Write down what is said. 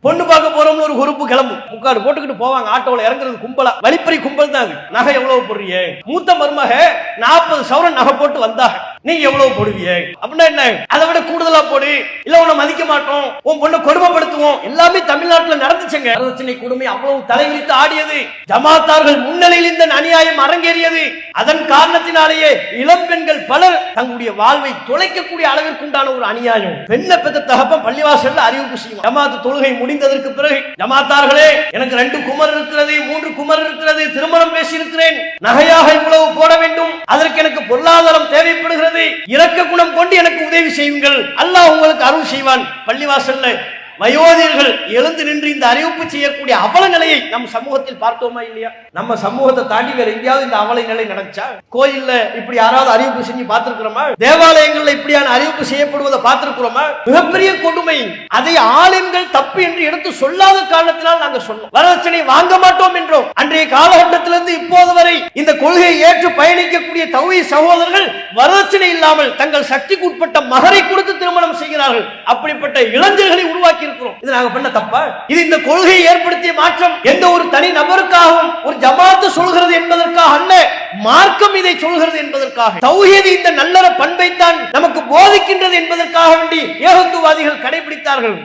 பொண்ணு பார்க்க போறோம்னு ஒரு குரூப் கிளம்பும், முக்காடு போட்டுக்கிட்டு போவாங்க, ஆட்டோல இறங்குறது கும்பலா, வழிப்பறி கும்பல் தான் அது. நகை எவ்வளவு போடுறீங்க? மூத்த மருமக 40 சவரன் நகை போட்டு வந்தாக, நீங்க எவ்வளவு போடுவீங்க அப்படின்னா என்ன, அதை விட கூடுதலா போடு, இல்ல உன்னை மதிக்க மாட்டோம், உன் பொண்ணை கொடுமைப்படுத்துவோம். எல்லாமே தமிழ்நாட்டில் நடந்துச்சுங்க. வரதட்சணை கொடுமை அவ்வளவு தலைவிரித்து ஆடியது. ஜமாத்தார்கள் முன்னிலையில் இந்த அநியாயம் அரங்கேறியது. அதன் காரணத்தினாலேயே இளம் பெண்கள் பலர் தங்களுடைய வாழ்வை தொலைக்கக்கூடிய அளவிற்கு உண்டான ஒரு அநியாயம். பெண்ணை பெற்ற தகப்பன் பள்ளிவாசல்ல அறிவிப்பு செய்யும். ஜமாத்து தொழுகை முடிந்ததற்கு பிறகு, ஜமாத்தார்களே எனக்கு 2 குமர் இருக்கிறது, 3 குமர் இருக்கிறது, திருமணம் பேசி இருக்கிறேன், நகையாக இவ்வளவு போட வேண்டும், அதற்கு எனக்கு பொருளாதாரம் தேவைப்படுகிறது, இரக்க குணம் கொண்டு எனக்கு உதவி செய்யுங்கள், அல்லாஹ் உங்களுக்கு அருள் செய்வான். பள்ளிவாசல்ல வயோதிகர்கள் எழுந்து நின்று இந்த அறிவிப்பு செய்யக்கூடிய அவல நிலையை நம் சமூகத்தில் பார்த்தோமா இல்லையா? நம்ம சமூகத்தை தாண்டி வேற எங்கேயாவது இந்த அவல நிலை நடந்துச்சா? கோயில்ல இப்படி யாராவது அறிவிப்பு செஞ்சு பார்த்திருக்கிறோமா? தேவாலயங்கள்ல இப்படியான அறிவிப்பு செய்யப்படுவதை பார்த்திருக்கிறோமா? மிகப்பெரிய கொடுமை. அதை ஆலிம்கள் தப்பு என்று எடுத்து சொல்லாத காரணத்தினால் நாங்கள் சொன்னோம், வரதட்சணை வாங்க மாட்டோம் என்றோம். அன்றைய காலகட்டத்திலிருந்து இப்போது வரை இந்த கொள்கையை ஏற்று பயணிக்கக்கூடிய தௌஹீத் சகோதரர்கள் வரதட்சணை இல்லாமல் தங்கள் சக்திக்கு உட்பட்ட மகரை கொடுத்து திருமணம் செய்கிறார்கள். அப்படிப்பட்ட இளைஞர்களை உருவாக்கி இருக்கிறோம். இது நாங்க பண்ண தப்பா? இது இந்த கொள்கையை ஏற்படுத்திய மாற்றம் எந்த ஒரு தனி நபருக்காகவும் ஒரு ஜமாத்து சொல்கிறது என்பதற்காக அல்ல, மார்க்கம் இதை சொல்கிறது என்பதற்காக. தௌஹீத் இந்த நல்லற பண்பைத்தான் நமக்கு போதிக்கின்றது என்பதற்காக வேண்டி ஏகத்துவவாதிகள் கடைபிடித்தார்கள்.